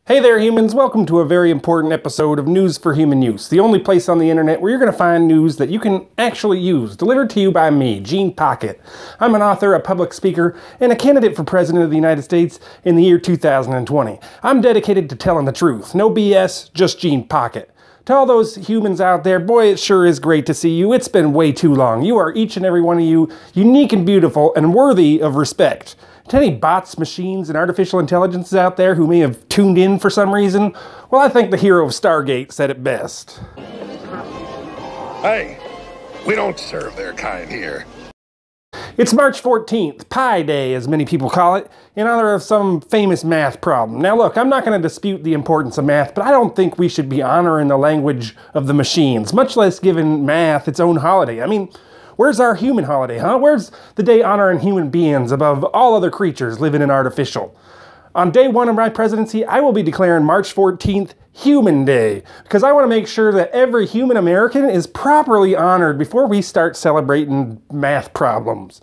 Hey there humans, welcome to a very important episode of News for Human Use, the only place on the internet where you're going to find news that you can actually use, delivered to you by me, Gene Pocket. I'm an author, a public speaker, and a candidate for President of the United States in the year 2020. I'm dedicated to telling the truth, no BS, just Gene Pocket. To all those humans out there, boy, it sure is great to see you. It's been way too long. You are, each and every one of you, unique and beautiful and worthy of respect. To any bots, machines, and artificial intelligences out there who may have tuned in for some reason, well, I think the hero of Stargate said it best. Hey, we don't serve their kind here. It's March 14th, Pi Day, as many people call it, in honor of some famous math problem. Now look, I'm not going to dispute the importance of math, but I don't think we should be honoring the language of the machines, much less giving math its own holiday. I mean, where's our human holiday, huh? Where's the day honoring human beings above all other creatures living in artificial? On day one of my presidency, I will be declaring March 14th Human Day, because I want to make sure that every human American is properly honored before we start celebrating math problems.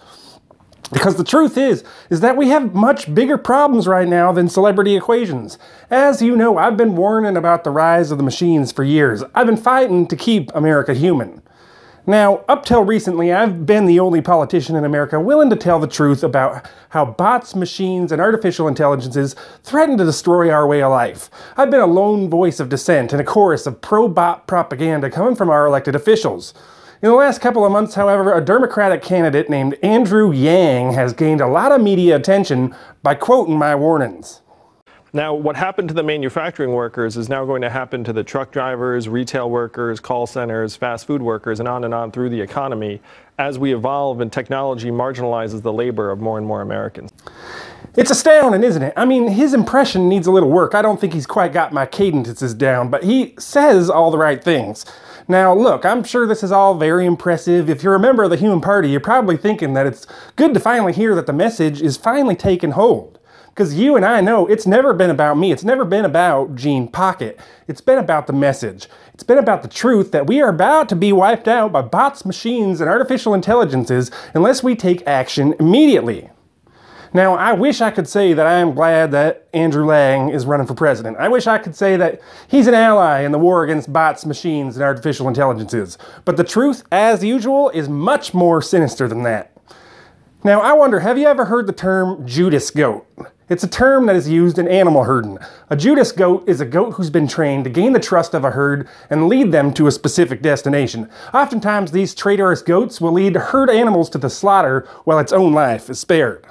Because the truth is that we have much bigger problems right now than celebrity equations. As you know, I've been warning about the rise of the machines for years. I've been fighting to keep America human. Now, up till recently, I've been the only politician in America willing to tell the truth about how bots, machines, and artificial intelligences threaten to destroy our way of life. I've been a lone voice of dissent and a chorus of pro-bot propaganda coming from our elected officials. In the last couple of months, however, a Democratic candidate named Andrew Yang has gained a lot of media attention by quoting my warnings. Now, what happened to the manufacturing workers is now going to happen to the truck drivers, retail workers, call centers, fast food workers, and on through the economy as we evolve and technology marginalizes the labor of more and more Americans. It's astounding, isn't it? I mean, his impression needs a little work. I don't think he's quite got my cadences down, but he says all the right things. Now, look, I'm sure this is all very impressive. If you're a member of the Human Party, you're probably thinking that it's good to finally hear that the message is finally taking hold. Because you and I know it's never been about me. It's never been about Gene Pocket. It's been about the message. It's been about the truth that we are about to be wiped out by bots, machines, and artificial intelligences unless we take action immediately. Now, I wish I could say that I am glad that Andrew Yang is running for president. I wish I could say that he's an ally in the war against bots, machines, and artificial intelligences. But the truth, as usual, is much more sinister than that. Now, I wonder, have you ever heard the term Judas goat? It's a term that is used in animal herding. A Judas goat is a goat who's been trained to gain the trust of a herd and lead them to a specific destination. Oftentimes, these traitorous goats will lead herd animals to the slaughter while its own life is spared.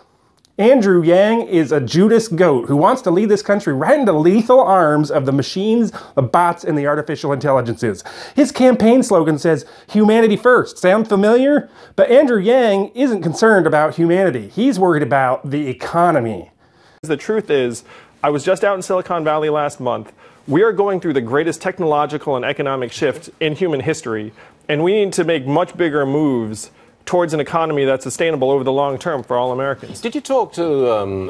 Andrew Yang is a Judas goat who wants to lead this country right into the lethal arms of the machines, the bots, and the artificial intelligences. His campaign slogan says, "Humanity first." Sound familiar? But Andrew Yang isn't concerned about humanity. He's worried about the economy. The truth is, I was just out in Silicon Valley last month. We are going through the greatest technological and economic shift in human history, and we need to make much bigger moves towards an economy that's sustainable over the long term for all Americans. Did you talk to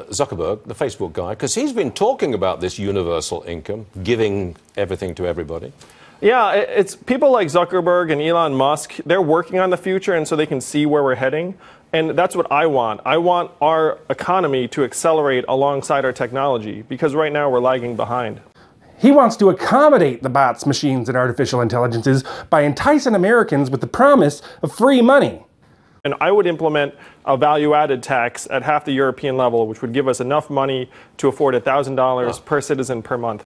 Zuckerberg, the Facebook guy? Because he's been talking about this universal income, giving everything to everybody. Yeah, it's people like Zuckerberg and Elon Musk, they're working on the future and so they can see where we're heading. And that's what I want. I want our economy to accelerate alongside our technology because right now we're lagging behind. He wants to accommodate the bots, machines, and artificial intelligences by enticing Americans with the promise of free money. And I would implement a value-added tax at half the European level, which would give us enough money to afford $1,000 per citizen per month.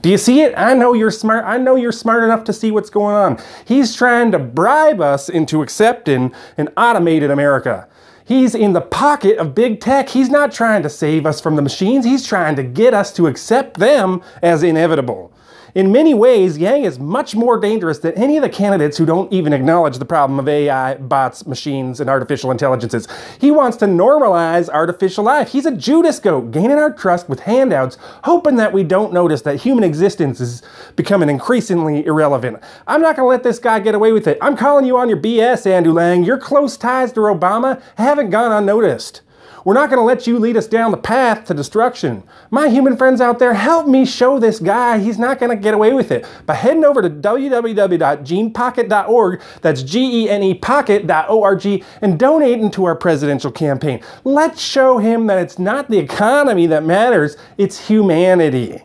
Do you see it? I know you're smart. I know you're smart enough to see what's going on. He's trying to bribe us into accepting an automated America. He's in the pocket of big tech. He's not trying to save us from the machines. He's trying to get us to accept them as inevitable. In many ways, Yang is much more dangerous than any of the candidates who don't even acknowledge the problem of AI, bots, machines, and artificial intelligences. He wants to normalize artificial life. He's a Judas goat, gaining our trust with handouts, hoping that we don't notice that human existence is becoming increasingly irrelevant. I'm not going to let this guy get away with it. I'm calling you on your BS, Andrew Yang. Your close ties to Obama haven't gone unnoticed. We're not going to let you lead us down the path to destruction. My human friends out there, help me show this guy he's not going to get away with it by heading over to www.genepocket.org, that's G-E-N-E pocket.org, and donating to our presidential campaign. Let's show him that it's not the economy that matters, it's humanity.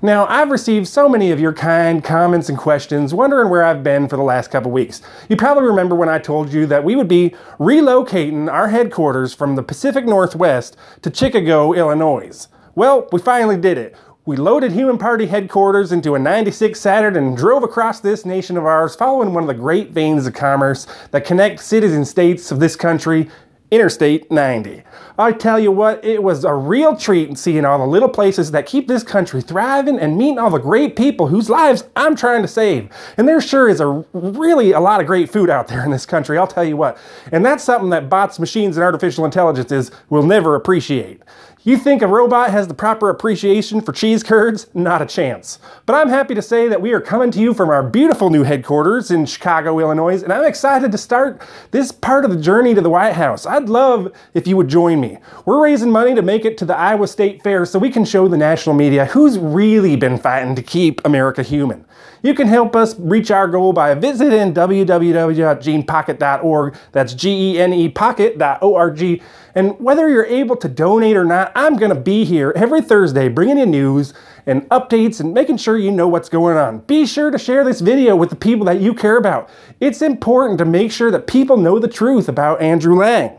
Now, I've received so many of your kind comments and questions wondering where I've been for the last couple weeks. You probably remember when I told you that we would be relocating our headquarters from the Pacific Northwest to Chicago, Illinois. Well, we finally did it. We loaded Human Party headquarters into a 96 Saturn and drove across this nation of ours, following one of the great veins of commerce that connect cities and states of this country, Interstate 90. I tell you what, it was a real treat seeing all the little places that keep this country thriving and meeting all the great people whose lives I'm trying to save. And there sure is really a lot of great food out there in this country, I'll tell you what. And that's something that bots, machines, and artificial intelligences will never appreciate. You think a robot has the proper appreciation for cheese curds? Not a chance. But I'm happy to say that we are coming to you from our beautiful new headquarters in Chicago, Illinois, and I'm excited to start this part of the journey to the White House. I'd love if you would join me. We're raising money to make it to the Iowa State Fair so we can show the national media who's really been fighting to keep America human. You can help us reach our goal by visiting www.genepocket.org. That's G-E-N-E pocket.org. And whether you're able to donate or not, I'm going to be here every Thursday bringing you news and updates and making sure you know what's going on. Be sure to share this video with the people that you care about. It's important to make sure that people know the truth about Andrew Lang.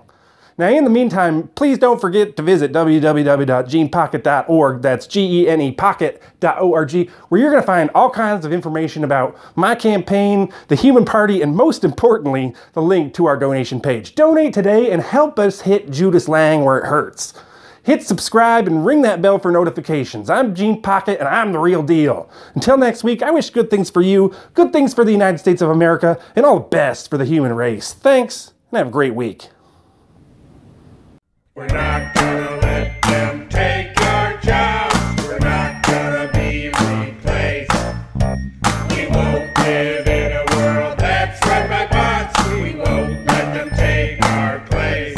Now, in the meantime, please don't forget to visit www.genepocket.org. That's G-E-N-E pocket.org, where you're going to find all kinds of information about my campaign, the Human Party, and most importantly, the link to our donation page. Donate today and help us hit Judas Lang where it hurts. Hit subscribe and ring that bell for notifications. I'm Gene Pocket, and I'm the real deal. Until next week, I wish good things for you, good things for the United States of America, and all the best for the human race. Thanks, and have a great week. We're not gonna let them take our jobs. We're not gonna be replaced. We won't live in a world that's run by bots. We won't let them take our place.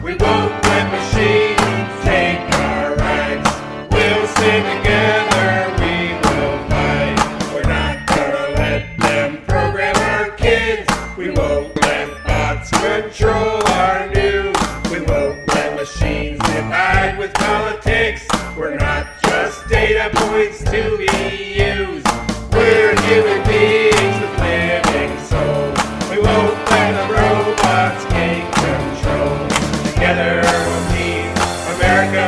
We won't let machines take our rights. We'll stay together, we will fight. We're not gonna let them program our kids. We won't let bots control our news. We won't let machines divide with politics. We're not just data points to be used. We're human beings with living souls. We won't let the robots gain control. Together we'll keep America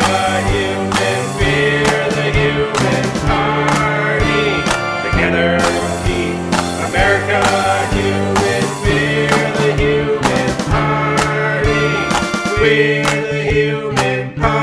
human. We're the Human Party. Together we'll keep America human. We're the Human Party. We're the Human Party.